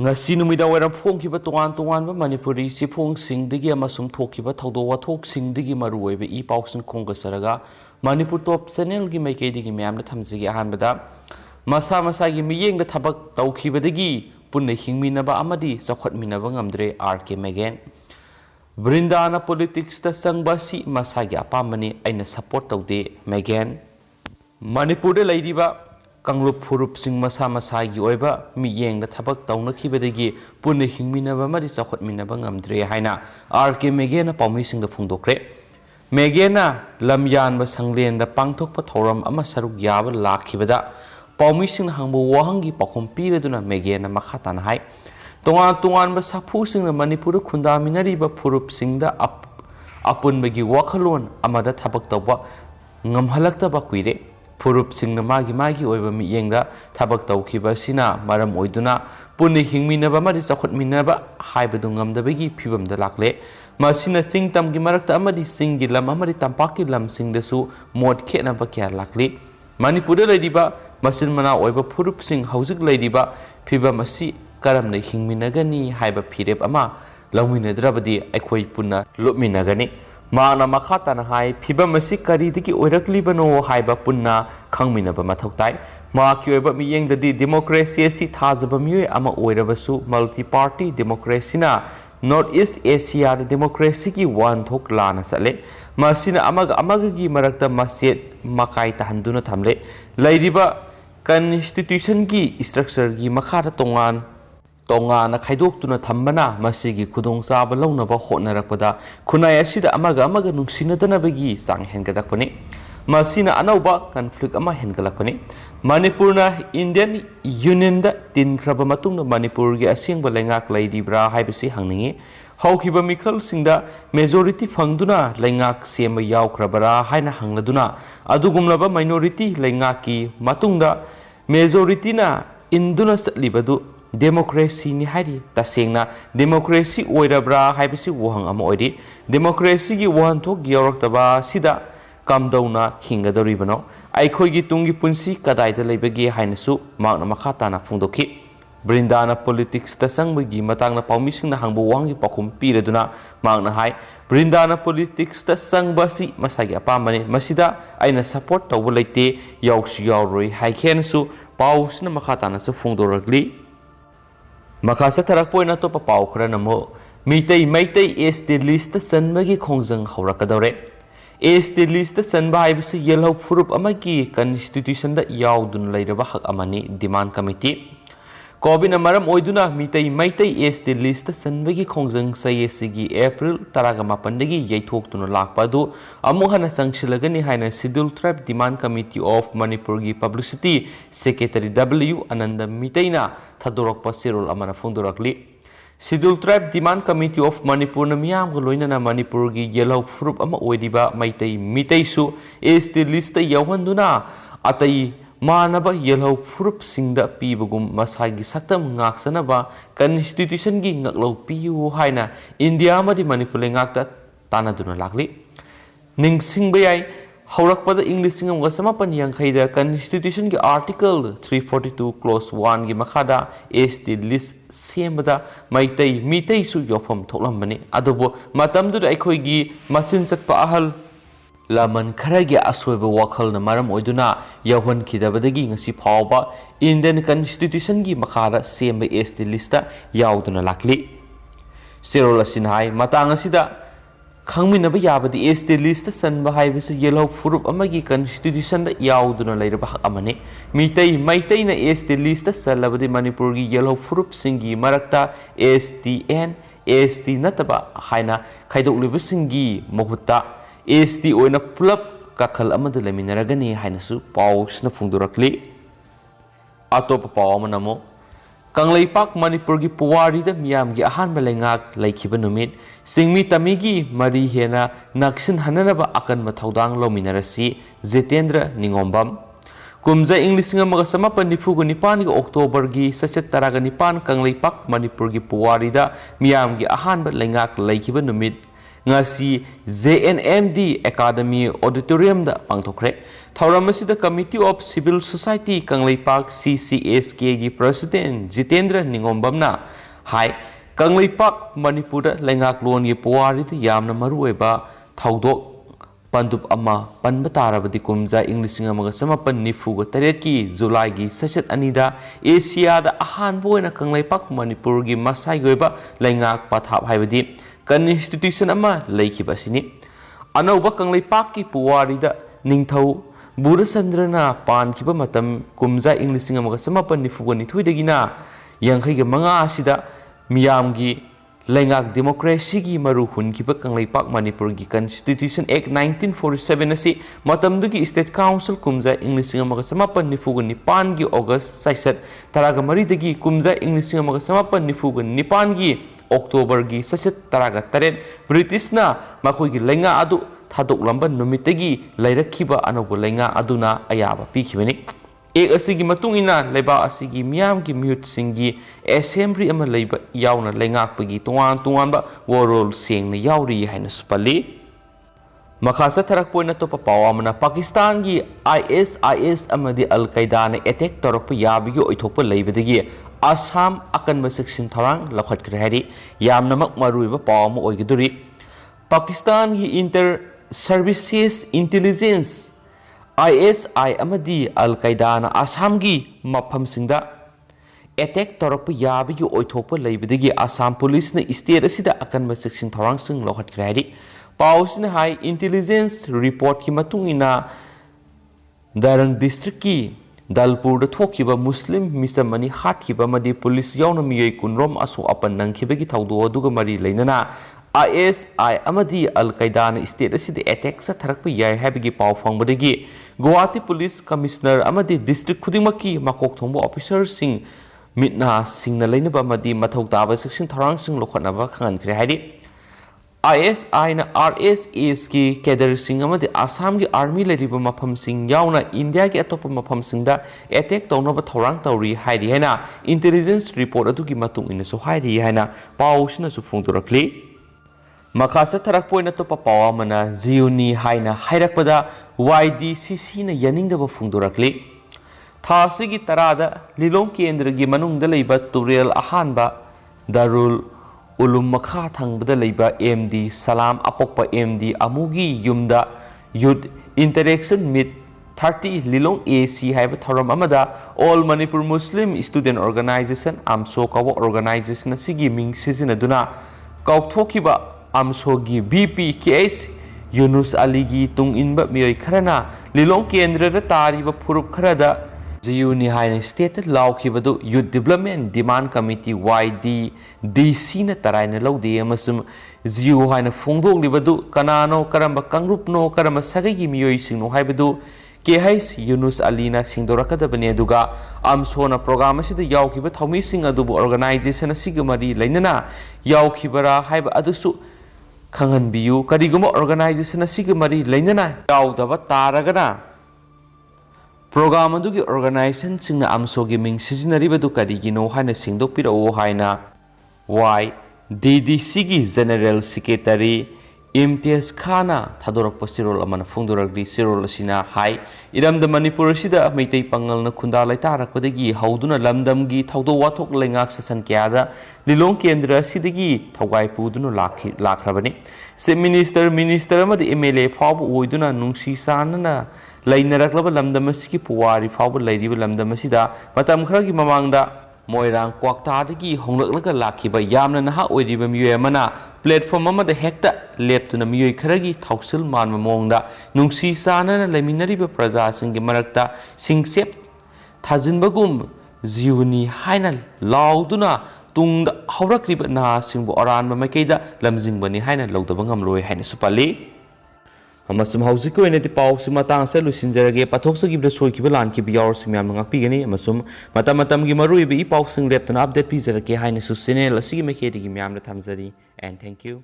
ngasi numida wairam phongkiba tongan manipuri sifongsingdagi amasum thokiba thawdo wathoksingdagi maruoiba I pausin khongasaraga manipur top channel gi maikeidigi myamna thamjigi ahanbada masa gi miyengda thabak tawkhibadagi punna hingminaba amadi chakhatminaba ngamdre RK Megan Brindana politics ta sangbasi masagi apamani aina support tawde Megan Manipur de laidiba Kanglup Furup Sing masa-masagi oiba miyengda thabak tawnakibadagi punna hingminaba mari chakhatminaba ngamdre haina RK Megan paumisingda phungdokre Megena lamyanba sanglenda pangthokpa thoram ama saruk yaba lakhibada paumising hangbo wahangi pakhom pireduna Megena makhatana hai tongan ba saphusingna Manipur khundaminariba Furup Singda apunbagi wakhalon amada thabak tawba ngamhalaktaba kuire Furup Singna magi oiba miyengda thabak tawkhiba sina maram oiduna punna hingminaba mari chakhatminaba haibadu ngamdabagi phibamda lakle masina singtamgi marakta amadi singi lam amadi tampaki lam singdasu mod khenaba kya lakli Manipur da laidiba masin mana oiba Furup Sing hauzik laidiba phibam asi karamna hingminagani haiba phirep ama lawminadrabadi aikhoi punna lopminagani Mana makhatana hai phibam asi karidiki oiraklibano haiba punna khangminaba mathoktai maki oiba miyengdadi democracy asi thajaba mioi ama oirabasu multi party democracy na North East Asia democracy ki wan thok lana sale masina amaga gi marakta maset makai tahanduna thamle lairiba constitution ki structure gi makhara tongana khaidoktuna thambana masigi khudong chaba launaba hotnarakpada khunai asida amaga nungsinadana-bagi sang hengadakpani masina anauba conflict ama hengalakpani Manipurna Indian Union da tinkraba matungna Manipur gi asingba lengak laidibra haibasi hangningi haukiba mikhal singda majority phangduna lengak sema yaukrabara haina hangladuna adugumlaba minority lengaki matungda majority na induna satlibadu democracy ni hari tasengna democracy oirabra haibasi wohang ama oiri democracy gi wohan thok yauraktaba sida kamdauna hingadoribano aikhoigi tungi punsi kadaida leibagi hainasu makna makhatana phungdoki Brindana politics ta sangbagi matangna paumisingna hangbo wangi pakhum pireduna makna hai Brindana politics ta sangbasi masagi apamane masida aina support tawba leite yausu yauroi haikhenasu pausna makhatana su phungdoragli makasa tarakpoina to pau khara namo meitai ST list ta sanbagi khongjang haurakadore ST list sanba haibasi yellow furup amagi constitution da yaudun lairaba hak amani demand committee Kobina maram oiduna meitai ST list sanbagi khongjang sayesigi April 18 dagi yaithoktuna lakpadu amuhana sangshilagani haina scheduled tribe demand committee of Manipur gi publicity secretary W Ananda Mitaina thadorokpa sirol amana phungdorakli Scheduled Tribe Demand Committee of Manipur na miyam ko loinana Manipur gi yellow furup ama oidiba meitai su ST list yawhanduna atai manaba yellow furup singda pibagum masagi saktam ngaksanaba constitution gi ngaklo piu haina India amadi Manipur le ngakta tanaduna lakli ningsingba yai haurakpada English singam ga samapan yangkhaida constitution gi article 342 clause 1 gi makhada ST list sembada meitai su yofam thoklambani adobo matamdu aikoi gi machin chakpa ahal laman kharagi asoiba wakhal na maram oiduna yawhan khidabadagi ngasi phawba Indian constitution gi makhada semba ST list yauduna lakli Serol asinhai matang asida khangminaba yabadi ST list sanba haibasi yellow furup amagi constitution da yauduna lairaba hak amane meitai na ST list salabadi Manipur gi yellow furup singi marakta STN ST nataba haina khaidoklib singi mohutta ST oina pulap kakhal amada leminaragani haina su pausna phungdurakli atop pawamanamo Kanglaipak Manipur gi puwari da miyam gi ahanba lengak laikhiba numit singmi tamigi mari hena naksin hananaba akan mathaudang lominarasi Zetendra Ningombam kumza English nga magasama panifugo nipan gi October gi sachet taraga nipan Kanglaipak Manipur gi puwari da miyam gi ahanba lengak laikhiba numit ngasi JNMD Academy Auditorium da pangthokre thauram asida Committee of Civil Society Kangleipak CCSK gi President Jitendra Ningombamna hai Kangleipak Manipur lengak lon gi puari ti yamna marueba thaudok Pandup ama panbatarabadi kumza Inglising amaga samapan nifuga taret ki July gi sachet anida Asia da ahan boina Kangleipak Manipur gi masai goiba lengak pathap haibadi constitution ama leikiba sini anauba Kangleipak ki puwari da ningthau Burasandrana pankiba matam kumza Inglising amaga samapan nifuga nithuidagina yankhai ga manga asida miyamgi Lengak Democracy gi maru hunkiba Kangleipak Manipur gi Constitution Act 1947 asi matamdugi State Council kumza Inglising amaga samapan nifuga nipan gi August saisat taraga maridagi kumza Inglising amaga samapan nifuga nipan gi October gi sachet taraga taret British na makoi gi lenga adu thadok lamba numitagi lairakhiba anobo lenga aduna ayaba pikhibani ek asigi matungina leba asigi miyam gi mute singi assembly ama leiba yauna lengak pagi tuan ba worol sing na yauri haina supali makasa tarak poina to papawa mana Pakistan gi ISIS amadi Al Qaeda na attack torok pa yabi gi oithok pa leibadagi Assam akan ba section tharang lakhat krehari yamna mak maruiba pawma oigiduri Pakistan gi Inter Services Intelligence ISI amadi Al Qaeda na Assam gi mafam singda attack torok pa yabi gi oithok pa leibadagi Assam police na state asida akan ba section tharang sing lakhat krehari Pausina hai intelligence report ki matungina Darang district ki Dalpur da thokiba Muslim misamani hatkiba madi police yauna miyoi kunrom aso apan nangkiba gi thaudo aduga mari leinana ISI amadi Al Qaeda na state asida attack sa tharakpa yai habigi pau fangbadagi Guwahati Police Commissioner amadi district khudingmaki makok thongbo officer sing mitna singna leinaba madi mathau taba section tharang sing lokhatnaba khangankhre haidi ISI na RSS ki cadre sing amadi Assam ki army leriba mafam sing yauna India ki atopa mafam singda attack tawnaba thorang tawri haidi haina intelligence report adu ki matung ina so haidi haina pausna su phungturakli Makasa tarak poina to papawa mana Ziuni haina hairakpada YDCC na yaningdaba phungturakli thasigi tarada Lilong Kendra gi manungda leiba Turel ahanba Darul Ulum makha thangbada leiba MD Salam apokpa MD amugi yumda youth interaction meet 30 Lilong AC haiba thoram amada All Manipur Muslim Student Organization amso kawa organization asigi ming sizinaduna kauthokiba amso gi BPKS Yunus Ali gi tung inba miyoi kharana Lilong Kendra ra tariba phurup kharada Ziuni haina state laukibadu Youth Development Demand Committee YDDC na taraina laude amasum Ziu haina phongdok libadu kanano karamba kangrupno karamba sagagi miyoi singno haibadu KH Yunus Ali na singdorakadabane aduga amsona program asida yaukiba thaumi sing adubu organization asiga mari leinana yaukibara haiba adusu khanganbiyu kariguma organization asiga mari leinana yaudaba taragana Program adugi organization singna amsogi ming sizinaribadu karigino haina singdokpirao haina YDDC gi General Secretary Imtiaz Khana thadorakpa sirol amana phungdoragdi sirol asina hai iramda Manipur asida meitei pangal na khunda laitarakpadagi hauduna lamdamgi thaudo wathok lengak sasan kyada Lilong Kendra asidagi thaugai puduna lakhrabani se minister amadi MLA fawbu oiduna nungsi sanana Lainaraklaba lamdam asigi puwari fawba lairiba lamdam asida matam kharagi mamangda Moirang Kwaktadagi honglaklaga lakhiba yamna naha oiriba miyoi amana platform amada hekta leptuna miyoi kharagi thausil manma mongda nungsi sanana laiminariba praja singi marakta singsep thajinbagum Ziuni haina lauduna tungda haurakriba na singbu aranba maikeida lamjingbani haina laudaba ngamloi haina supali amasum hausiko eneti pau sima tang se lusinjarage pathok sagi bra soi kiba lan ki biar simyam ngakpi gani amasum matam gi marui bi pau sing leptana update pi jarake haina su channel asigi mekedi gi myam na thamjari and thank you